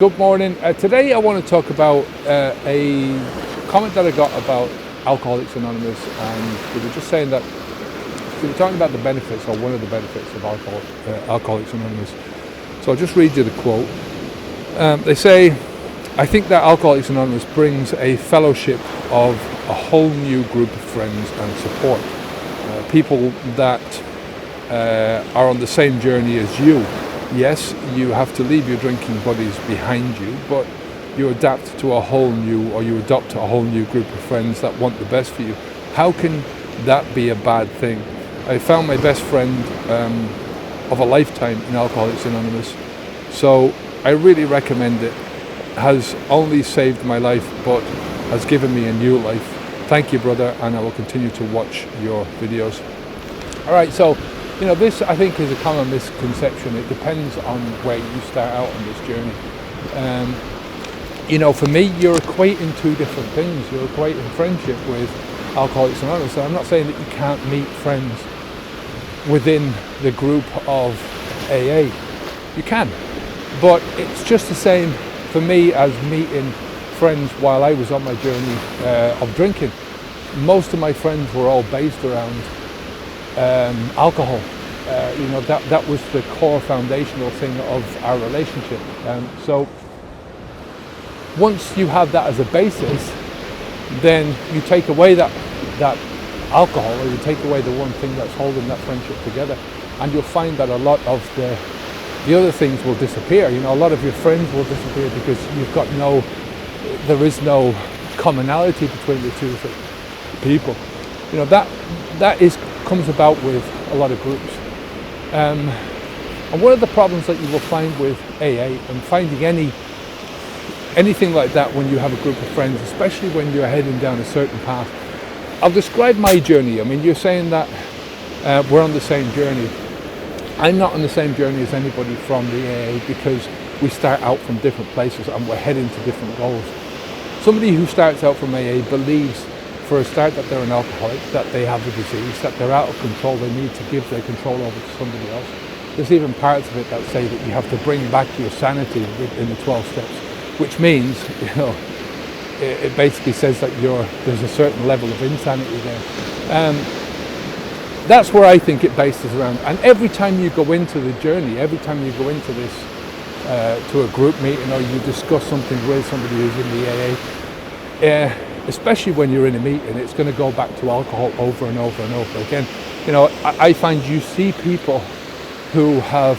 Good morning. Today I want to talk about a comment that I got about Alcoholics Anonymous, and they were just saying that they were talking about the benefits, or one of the benefits of Alcoholics Anonymous. So I'll just read you the quote. They say, "I think that Alcoholics Anonymous brings a fellowship of a whole new group of friends and support. People that are on the same journey as you. Yes, you have to leave your drinking buddies behind you, but you adapt to a whole new, or you adopt a whole new group of friends that want the best for you. How can that be a bad thing? I found my best friend of a lifetime in Alcoholics Anonymous, so I really recommend it. Has only saved my life, but has given me a new life. Thank you, brother, and I will continue to watch your videos." All right, so this, I think, is a common misconception. It depends on where you start out on this journey. For me, you're equating two different things. You're equating friendship with Alcoholics Anonymous. So I'm not saying that you can't meet friends within the group of AA. You can, but it's just the same for me as meeting friends while I was on my journey of drinking. Most of my friends were all based around alcohol. That was the core foundational thing of our relationship. So once you have that as a basis, then you take away that alcohol, or you take away the one thing that's holding that friendship together, and you'll find that a lot of the other things will disappear. A lot of your friends will disappear because there is no commonality between the two people. That comes about with a lot of groups. And one of the problems that you will find with AA, and finding anything like that when you have a group of friends, especially when you're heading down a certain path. I'll describe my journey. You're saying that we're on the same journey. I'm not on the same journey as anybody from the AA, because we start out from different places and we're heading to different goals. Somebody who starts out from AA believes, for a start, that they're an alcoholic, that they have a disease, that they're out of control, they need to give their control over to somebody else. There's even parts of it that say that you have to bring back your sanity in the 12 steps, which means, it basically says that there's a certain level of insanity there. That's where I think it bases around. And every time you go into the journey, every time you go into this, to a group meeting, or you discuss something with somebody who's in the AA, especially when you're in a meeting, it's going to go back to alcohol over and over and over again. I find you see people who have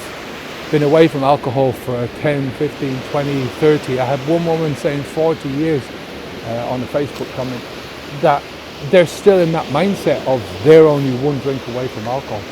been away from alcohol for 10, 15, 20, 30. I had one woman saying 40 years on a Facebook comment that they're still in that mindset of they're only one drink away from alcohol.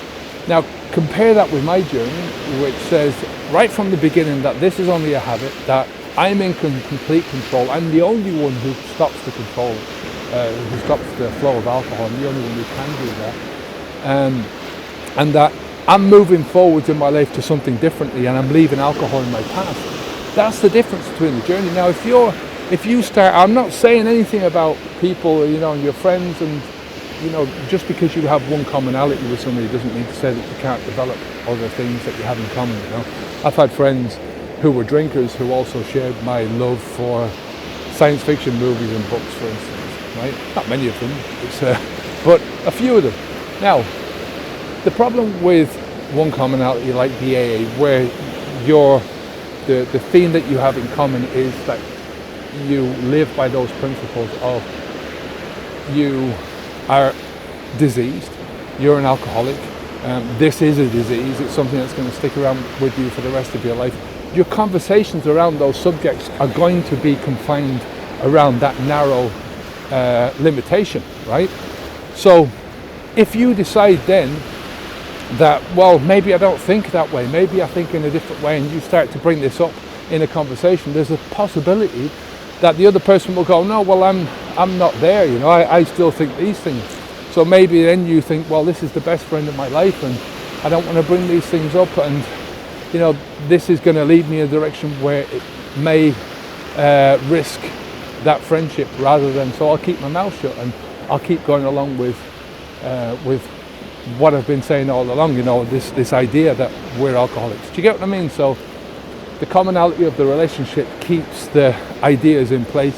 Now, compare that with my journey, which says right from the beginning that this is only a habit, that I'm in complete control. I'm the only one who stops the control, who stops the flow of alcohol. I'm the only one who can do that. And that I'm moving forwards in my life to something differently, and I'm leaving alcohol in my past. That's the difference between the journey. Now, if you start, I'm not saying anything about people, and your friends, and just because you have one commonality with somebody doesn't mean to say that you can't develop other things that you have in common. I've had friends who were drinkers who also shared my love for science fiction movies and books, for instance, right? Not many of them, but a few of them. Now, the problem with one commonality like the AA, where the theme that you have in common is that you live by those principles of you are diseased, you're an alcoholic, this is a disease, it's something that's going to stick around with you for the rest of your life. Your conversations around those subjects are going to be confined around that narrow limitation, right? So if you decide then that, well, maybe I don't think that way, maybe I think in a different way, and you start to bring this up in a conversation, there's a possibility that the other person will go, no, well, I'm not there, I still think these things. So maybe then you think, well, this is the best friend of my life, and I don't want to bring these things up, and this is going to lead me in a direction where it may risk that friendship, rather than, so I'll keep my mouth shut and I'll keep going along with what I've been saying all along, this idea that we're alcoholics. Do you get what I mean? So the commonality of the relationship keeps the ideas in place,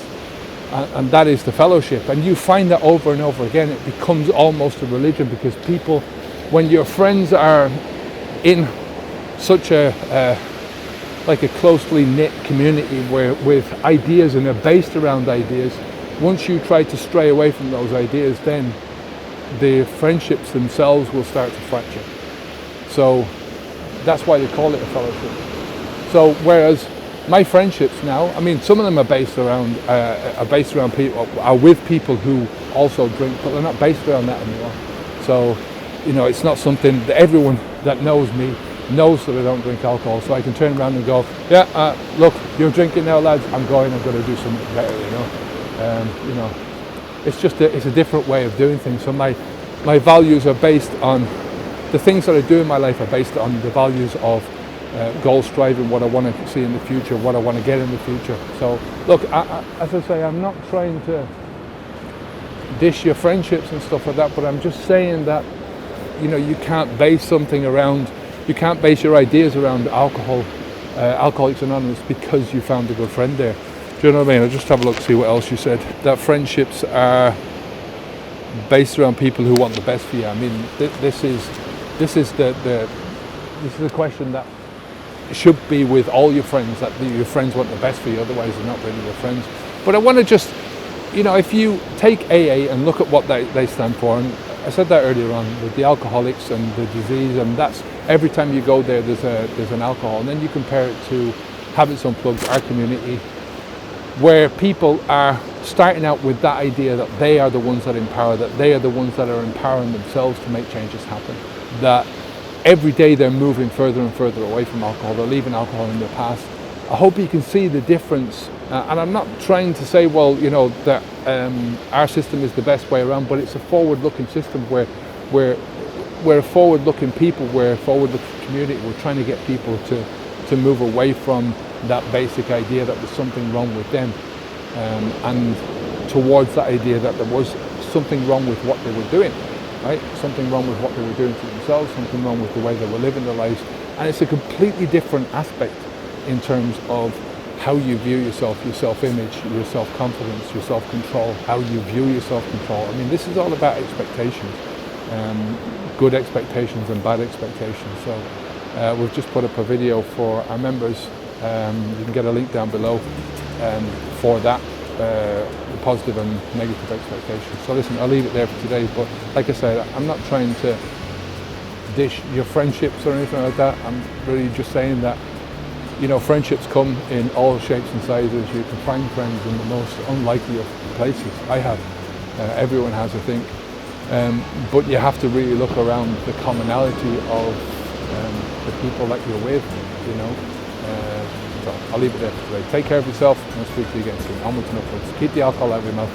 and that is the fellowship. And you find that over and over again. It becomes almost a religion, because people, when your friends are in such a like a closely knit community where with ideas and are based around ideas, once you try to stray away from those ideas, then the friendships themselves will start to fracture. So that's why they call it a fellowship. So whereas my friendships now, I mean, some of them are based around people, are with people who also drink, but they're not based around that anymore. So, you know, it's not something that everyone that knows me knows that I don't drink alcohol. So I can turn around and go, yeah, look, you're drinking now, lads. I'm going to do something better. You know, it's just it's a different way of doing things. So my values are based on the things that I do in my life are based on the values of goal striving, what I want to see in the future, what I want to get in the future. So look, as I say, I'm not trying to dish your friendships and stuff like that, but I'm just saying that, you know, you can't base your ideas around alcohol, Alcoholics Anonymous, because you found a good friend there. Do you know what I mean? I'll just have a look, see what else you said. That friendships are based around people who want the best for you. I mean, this is the question that should be with all your friends, that your friends want the best for you, otherwise they're not really your friends. But I want to just, you know, if you take AA and look at what they stand for, and I said that earlier on with the alcoholics and the disease, and that's every time you go there, there's an alcohol, and then you compare it to Habits Unplugged, our community, where people are starting out with that idea that they are the ones that empower, that they are the ones that are empowering themselves to make changes happen, that every day they're moving further and further away from alcohol, they're leaving alcohol in their past. I hope you can see the difference, and I'm not trying to say, well, you know, that our system is the best way around, but it's a forward-looking system where we're forward-looking people, we're a forward-looking community. We're trying to get people to move away from that basic idea that there's something wrong with them, and towards that idea that there was something wrong with what they were doing, right? Something wrong with what they were doing to themselves, something wrong with the way they were living their lives. And it's a completely different aspect in terms of how you view yourself, your self-image, your self-confidence, your self-control, how you view your self-control. I mean, this is all about expectations, good expectations and bad expectations. So we've just put up a video for our members. You can get a link down below for that, the positive and negative expectations. So listen, I'll leave it there for today, but like I said, I'm not trying to dish your friendships or anything like that. I'm really just saying that, you know, friendships come in all shapes and sizes. You can find friends in the most unlikely of places. I have. Everyone has, I think. But you have to really look around the commonality of the people that you're with, you know. So I'll leave it there for today. Take care of yourself, and I'll speak to you again soon. Onwards and upwards. Keep the alcohol out of your mouth.